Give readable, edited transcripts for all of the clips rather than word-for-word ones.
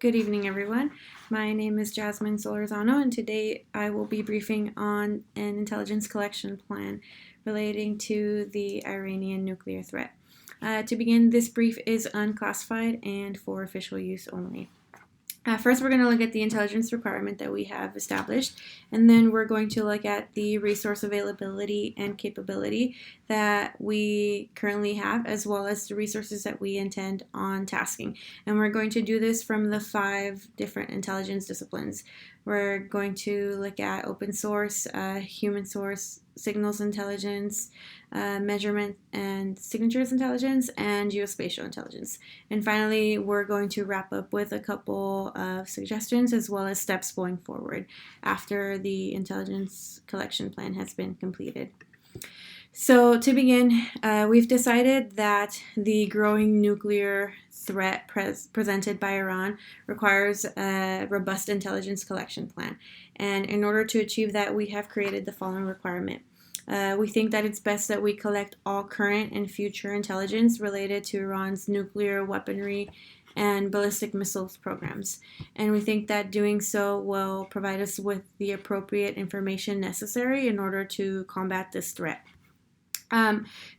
Good evening, everyone. My name is Jasmine Solorzano, and today I will be briefing on an intelligence collection plan relating to the Iranian nuclear threat. To begin, this brief is unclassified and for official use only. First, we're going to look at the intelligence requirement that we have established, and then we're going to look at the resource availability and capability that we currently have, as well as the resources that we intend on tasking. And we're going to do this from the 5 different intelligence disciplines. We're going to look at open source, human source, signals intelligence, measurement and signatures intelligence, and geospatial intelligence. And finally, we're going to wrap up with a couple of suggestions as well as steps going forward after the intelligence collection plan has been completed. So to begin, we've decided that the growing nuclear threat presented by Iran requires a robust intelligence collection plan. And in order to achieve that, we have created the following requirement. We think that it's best that we collect all current and future intelligence related to Iran's nuclear weaponry and ballistic missiles programs. And we think that doing so will provide us with the appropriate information necessary in order to combat this threat.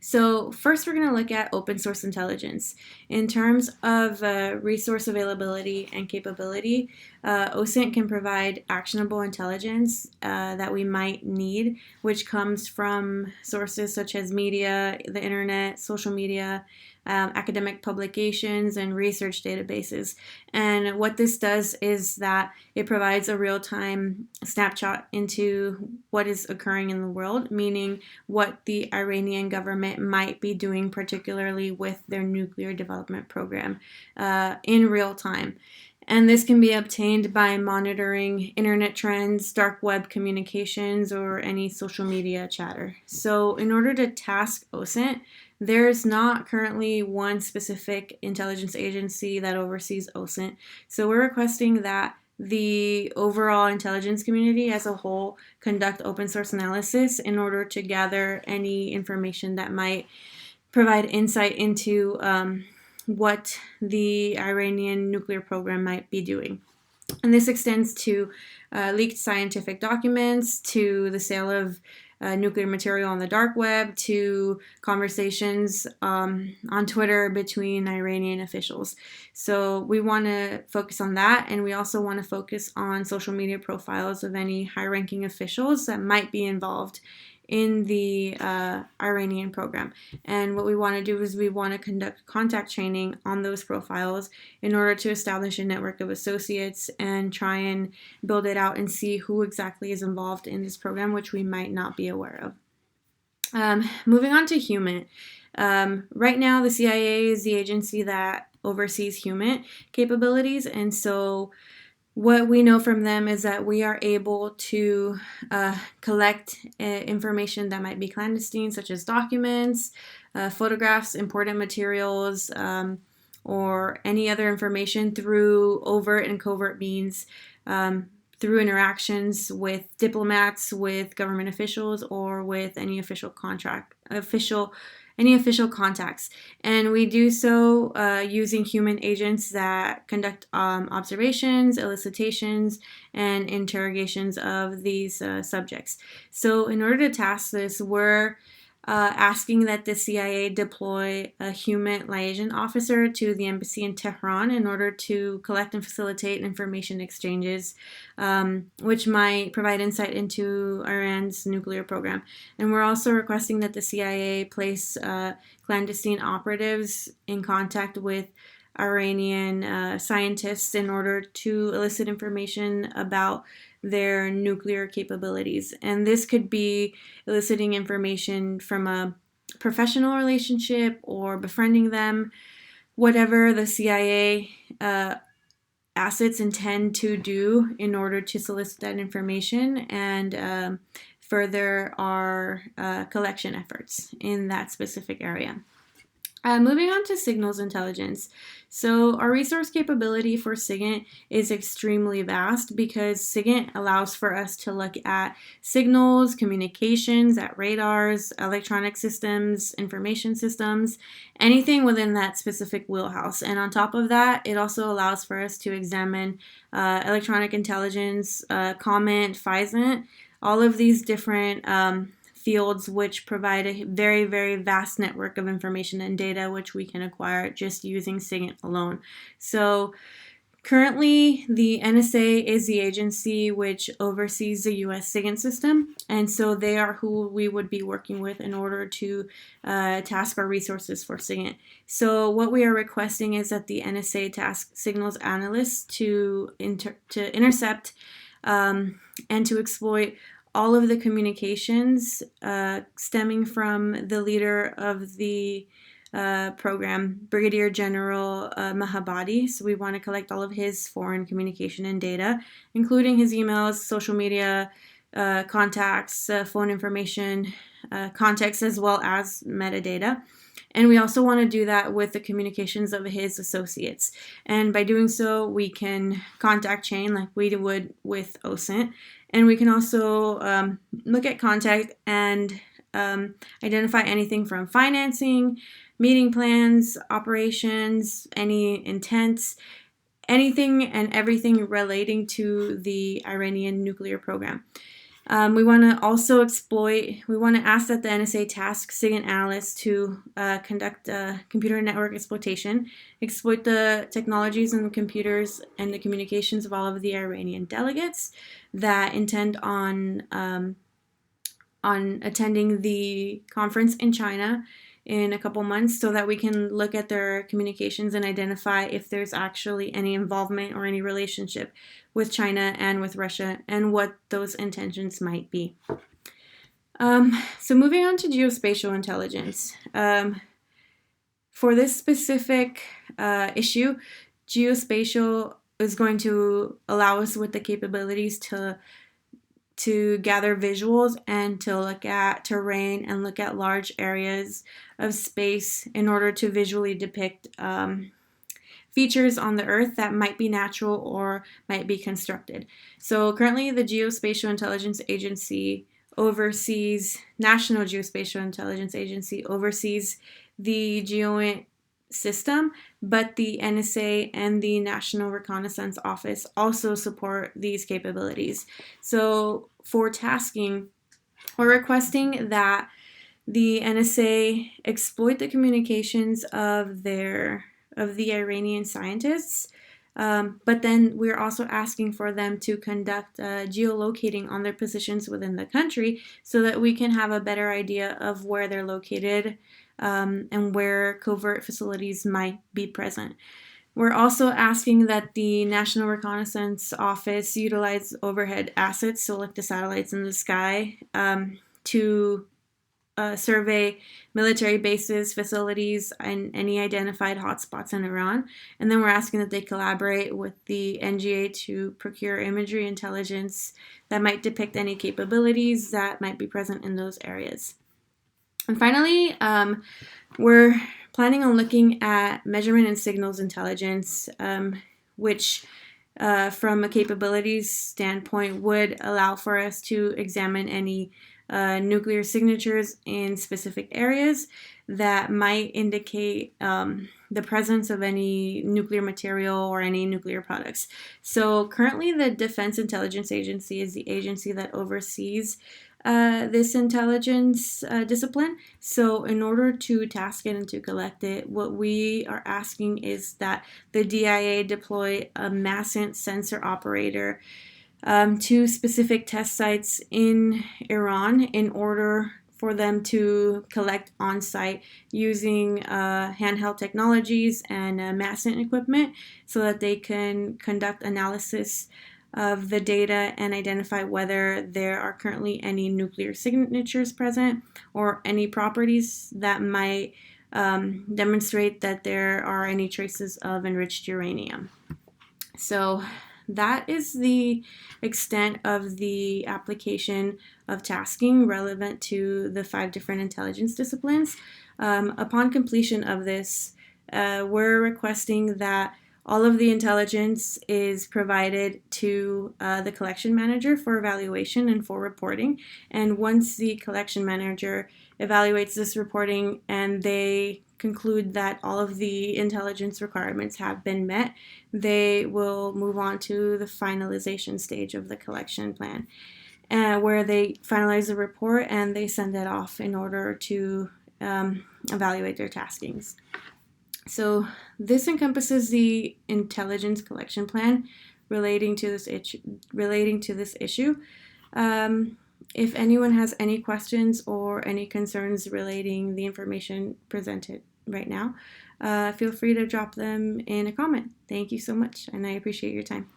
So first we're going to look at open source intelligence. In terms of resource availability and capability, OSINT can provide actionable intelligence that we might need, which comes from sources such as media, the internet, social media, academic publications, and research databases. And what this does is that it provides a real-time snapshot into what is occurring in the world, meaning what the Iranian government might be doing, particularly with their nuclear development program, in real time. And this can be obtained by monitoring internet trends, dark web communications, or any social media chatter. So in order to task OSINT, there's not currently one specific intelligence agency that oversees OSINT. So we're requesting that the overall intelligence community as a whole conduct open source analysis in order to gather any information that might provide insight into what the Iranian nuclear program might be doing. And this extends to leaked scientific documents, to the sale of nuclear material on the dark web, to conversations on Twitter between Iranian officials. So we want to focus on that, and we also want to focus on social media profiles of any high-ranking officials that might be involved in the Iranian program. And what we want to do is we want to conduct contact training on those profiles in order to establish a network of associates and try and build it out and see who exactly is involved in this program, which we might not be aware of. Moving on to HUMINT. Right now, the CIA is the agency that oversees HUMINT capabilities, and so what we know from them is that we are able to collect information that might be clandestine, such as documents, photographs, important materials, or any other information through overt and covert means, through interactions with diplomats, with government officials, or with any official contacts. And we do so using human agents that conduct observations, elicitations, and interrogations of these subjects. So in order to task this, we're asking that the CIA deploy a HUMINT liaison officer to the embassy in Tehran in order to collect and facilitate information exchanges, which might provide insight into Iran's nuclear program. And we're also requesting that the CIA place clandestine operatives in contact with Iranian scientists in order to elicit information about their nuclear capabilities. And this could be eliciting information from a professional relationship or befriending them, whatever the CIA assets intend to do in order to solicit that information and further our collection efforts in that specific area. Moving on to signals intelligence. So our resource capability for SIGINT is extremely vast because SIGINT allows for us to look at signals, communications, at radars, electronic systems, information systems, anything within that specific wheelhouse. And on top of that, it also allows for us to examine electronic intelligence, COMET, PHISENT, all of these different fields which provide a very, very vast network of information and data which we can acquire just using SIGINT alone. So currently, the NSA is the agency which oversees the U.S. SIGINT system, and so they are who we would be working with in order to task our resources for SIGINT. So what we are requesting is that the NSA task signals analysts to intercept and to exploit all of the communications stemming from the leader of the program, Brigadier General Mahabadi. So we want to collect all of his foreign communication and data, including his emails, social media, contacts, phone information, contacts, as well as metadata. And we also want to do that with the communications of his associates. And by doing so, we can contact chain like we would with OSINT. And we can also look at contact and identify anything from financing, meeting plans, operations, any intents, anything and everything relating to the Iranian nuclear program. We want to also we want to ask that the NSA task SIGINT analysts to conduct computer network exploitation, exploit the technologies and the computers and the communications of all of the Iranian delegates that intend on attending the conference in China in a couple months, so that we can look at their communications and identify if there's actually any involvement or any relationship with China and with Russia and what those intentions might be. So moving on to geospatial intelligence. For this specific issue, geospatial is going to allow us with the capabilities to gather visuals and to look at terrain and look at large areas of space in order to visually depict features on the Earth that might be natural or might be constructed. So currently the Geospatial Intelligence Agency National Geospatial Intelligence Agency oversees the GEOINT system, but the NSA and the National Reconnaissance Office also support these capabilities. So for tasking, we're requesting that the NSA exploit the communications of the Iranian scientists, but then we're also asking for them to conduct geolocating on their positions within the country so that we can have a better idea of where they're located and where covert facilities might be present. We're also asking that the National Reconnaissance Office utilize overhead assets, so like the satellites in the sky, to survey military bases, facilities, and any identified hotspots in Iran. And then we're asking that they collaborate with the NGA to procure imagery intelligence that might depict any capabilities that might be present in those areas. And finally, we're planning on looking at measurement and signals intelligence, which from a capabilities standpoint would allow for us to examine any nuclear signatures in specific areas that might indicate the presence of any nuclear material or any nuclear products. So currently the Defense Intelligence Agency is the agency that oversees this intelligence discipline. So in order to task it and to collect it, what we are asking is that the DIA deploy a MASSENT sensor operator to specific test sites in Iran in order for them to collect on-site using handheld technologies and MASSENT equipment so that they can conduct analysis of the data and identify whether there are currently any nuclear signatures present or any properties that might demonstrate that there are any traces of enriched uranium. So that is the extent of the application of tasking relevant to the 5 different intelligence disciplines. Upon completion of this, we're requesting that all of the intelligence is provided to the collection manager for evaluation and for reporting. And once the collection manager evaluates this reporting and they conclude that all of the intelligence requirements have been met, they will move on to the finalization stage of the collection plan, where they finalize the report and they send it off in order to evaluate their taskings. So this encompasses the intelligence collection plan relating to this issue. If anyone has any questions or any concerns relating the information presented right now, feel free to drop them in a comment. Thank you so much, and I appreciate your time.